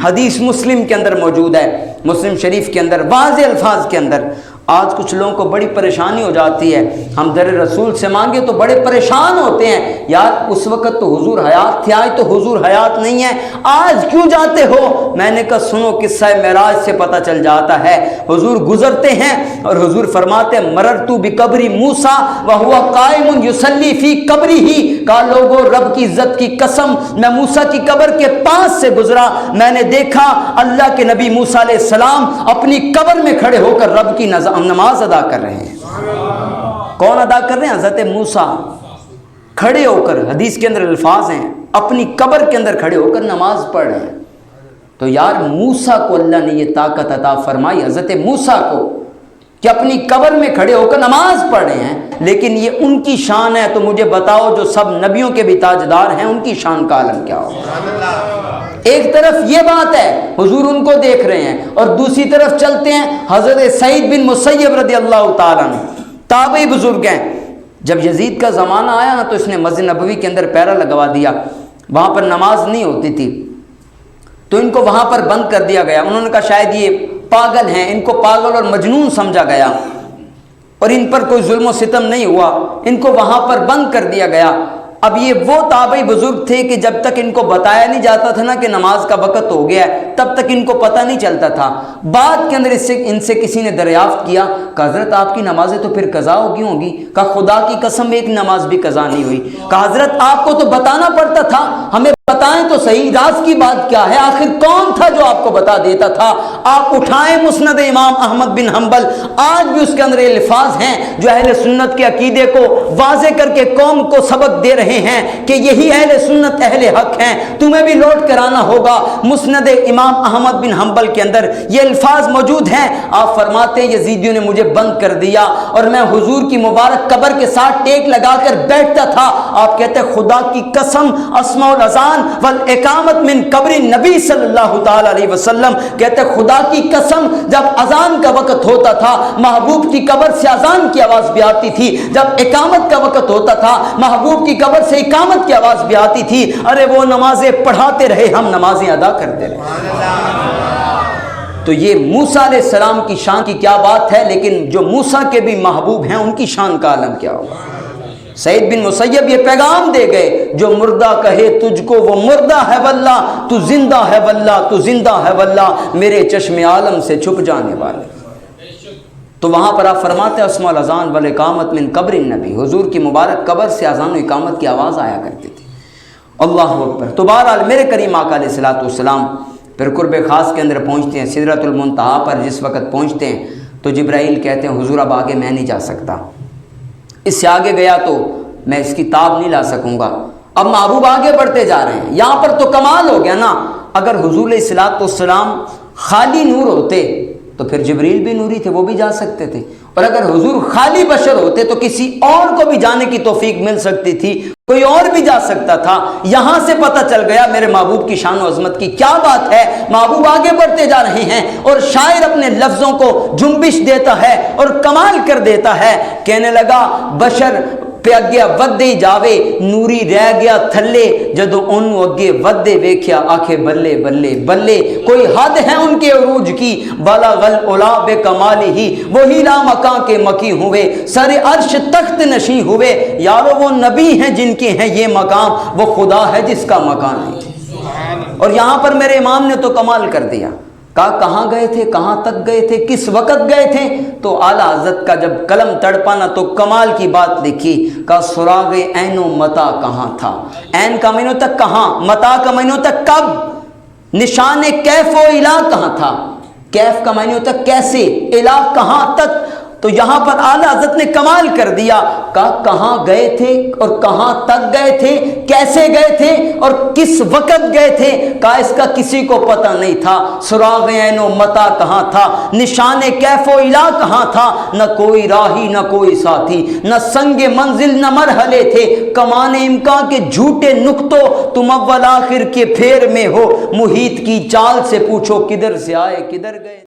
حدیث مسلم کے اندر موجود ہے، مسلم شریف کے اندر واضح الفاظ کے اندر۔ آج کچھ لوگوں کو بڑی پریشانی ہو جاتی ہے، ہم در رسول سے مانگے تو بڑے پریشان ہوتے ہیں، یار اس وقت تو حضور حیات تھے، آج تو حضور حیات نہیں ہے، آج کیوں جاتے ہو؟ میں نے کہا سنو، قصہ معراج سے پتہ چل جاتا ہے۔ حضور گزرتے ہیں اور حضور فرماتے ہیں مررت بقبر موسیٰ وہو قائم یصلی فی قبرہ، کہا لوگوں رب کی عزت کی قسم میں موسیٰ کی قبر کے پاس سے گزرا، میں نے دیکھا اللہ کے نبی موسیٰ علیہ السلام اپنی قبر میں کھڑے ہو کر رب کی نماز ادا کر رہے ہیں۔ کون ادا کر رہے ہیں؟ حضرت موسیٰ کھڑے ہو کر، حدیث کے اندر الفاظ ہیں، اپنی قبر کے اندر کھڑے ہو کر نماز پڑھ رہے ہیں۔ تو یار موسیٰ کو اللہ نے یہ طاقت عطا فرمائی، حضرت موسیٰ کو، کہ اپنی قبر میں کھڑے ہو کر نماز پڑھ رہے ہیں، لیکن یہ ان کی شان ہے، تو مجھے بتاؤ جو سب نبیوں کے بھی تاجدار ہیں ان کی شان کا عالم کیا ہوگا؟ ایک طرف یہ بات ہے حضور ان کو دیکھ رہے ہیں، اور دوسری طرف چلتے ہیں حضرت سعید بن مسیب رضی اللہ تعالیٰ عنہ، تابعی بزرگ ہیں۔ جب یزید کا زمانہ آیا نا تو اس نے مسجد نبوی کے اندر پہرا لگوا دیا، وہاں پر نماز نہیں ہوتی تھی تو ان کو وہاں پر بند کر دیا گیا۔ انہوں نے کہا شاید یہ پاگل ہیں، ان کو پاگل اور مجنون سمجھا گیا اور ان پر کوئی ظلم و ستم نہیں ہوا، ان کو وہاں پر بند کر دیا گیا۔ اب یہ وہ تابعی بزرگ تھے کہ جب تک ان کو بتایا نہیں جاتا تھا نا کہ نماز کا وقت ہو گیا ہے، تب تک ان کو پتہ نہیں چلتا تھا۔ بعد کے اندر ان سے کسی نے دریافت کیا کہ حضرت آپ کی نمازیں تو پھر قضا ہوگی؟ کہا خدا کی قسم ایک نماز بھی قضا نہیں ہوئی۔ کہا حضرت آپ کو تو بتانا پڑتا تھا، ہمیں بتائیں تو صحیح راز کی بات کیا ہے، آخر کون تھا جو آپ کو بتا دیتا تھا؟ آپ اٹھائیں مسند امام احمد بن حنبل، آج بھی اس کے اندر یہ الفاظ ہیں جو اہل سنت کے عقیدے کو واضح کر کے قوم کو سبق دے رہے ہیں کہ یہی اہل سنت اہل حق ہیں، تمہیں بھی لوٹ کر آنا ہوگا۔ مسند امام احمد بن حنبل کے اندر یہ الفاظ موجود ہیں، آپ فرماتے ہیں یزیدیوں نے مجھے بند کر دیا اور میں حضور کی مبارک قبر کے ساتھ ٹیک لگا کر بیٹھتا تھا۔ آپ کہتے ہیں خدا کی قسم اسماء الاذان والاقامت من قبر نبی صلی اللہ تعالی علیہ وسلم، کہتے ہیں خدا کی قسم جب اذان کا وقت ہوتا تھا محبوب کی قبر سے اذان کی آواز بھی آتی تھی، جب اقامت کا وقت ہوتا تھا محبوب کی قبر سے اقامت کی آواز بھی آتی تھی۔ ارے وہ نمازیں پڑھاتے رہے، ہم نمازیں ادا کرتے رہے۔ تو یہ موسیٰ علیہ السلام کی شان کی کیا بات ہے، لیکن جو موسیٰ کے بھی محبوب ہیں ان کی شان کا عالم کیا ہوگا؟ سعید بن مسیب یہ پیغام دے گئے جو مردہ کہے تجھ کو وہ مردہ ہے واللہ، تو زندہ ہے واللہ، تو زندہ ہے واللہ، میرے چشم عالم سے چھپ جانے والے۔ تو وہاں پر آپ فرماتے ہیں اسماء الاذان والاقامت من قبر النبی، حضور کی مبارک قبر سے اذان و اقامت کی آواز آیا کرتی تھی۔ اللہ اکبر۔ تو بہرحال میرے کریم آقا علیہ الصلوۃ والسلام پھر قرب خاص کے اندر پہنچتے ہیں، سدرۃ المنتہا پر جس وقت پہنچتے ہیں تو جبرائیل کہتے ہیں حضور اب آگے میں نہیں جا سکتا، اس سے آگے گیا تو میں اس کی تاب نہیں لا سکوں گا۔ اب محبوب آگے بڑھتے جا رہے ہیں، یہاں پر تو کمال ہو گیا نا، اگر حضور علیہ الصلوۃ والسلام خالی نور ہوتے تو پھر جبریل بھی نوری تھے، وہ بھی جا سکتے تھے، اور اگر حضور خالی بشر ہوتے تو کسی اور کو بھی جانے کی توفیق مل سکتی تھی، کوئی اور بھی جا سکتا تھا۔ یہاں سے پتہ چل گیا میرے محبوب کی شان و عظمت کی کیا بات ہے۔ محبوب آگے بڑھتے جا رہے ہیں اور شاعر اپنے لفظوں کو جنبش دیتا ہے اور کمال کر دیتا ہے، کہنے لگا بشر پہ اگیا ودے جاوے نوری رہ گیا تھلے، جدو انو اگے ودے ویکھیا آکھے بلے بلے بلے، کوئی حد ہے ان کے عروج کی، بلغ العلا بے کمالی ہی، وہی لا مکان کے مکی ہوئے، سر عرش تخت نشیں ہوئے۔ یارو وہ نبی ہیں جن کے ہیں یہ مقام، وہ خدا ہے جس کا مکان ہے۔ اور یہاں پر میرے امام نے تو کمال کر دیا، کہا کہاں گئے تھے، کہاں تک گئے تھے، کس وقت گئے تھے؟ تو اعلیٰ حضرت کا جب قلم تڑپانا تو کمال کی بات لکھی، کہا سراغ عین و متا کہاں تھا، عین کا معنی تک کہاں، متا کا معنی تک کب، نشان کیف و الہ کہاں تھا، کیف کا معنی تک کیسے، الہ کہاں تک۔ تو یہاں پر اعلیٰ حضرت نے کمال کر دیا، کہا کہاں گئے تھے اور کہاں تک گئے تھے، کیسے گئے تھے اور کس وقت گئے تھے، کہا اس کا کسی کو پتہ نہیں تھا۔ سراغ عین و متا کہاں تھا، نشان کیف و الہ کہاں تھا، نہ کوئی راہی نہ کوئی ساتھی، نہ سنگ منزل نہ مرحلے تھے، کمان امکان کے جھوٹے نقطوں، تم اول آخر کے پھیر میں ہو، محیط کی چال سے پوچھو کدھر سے آئے کدھر گئے۔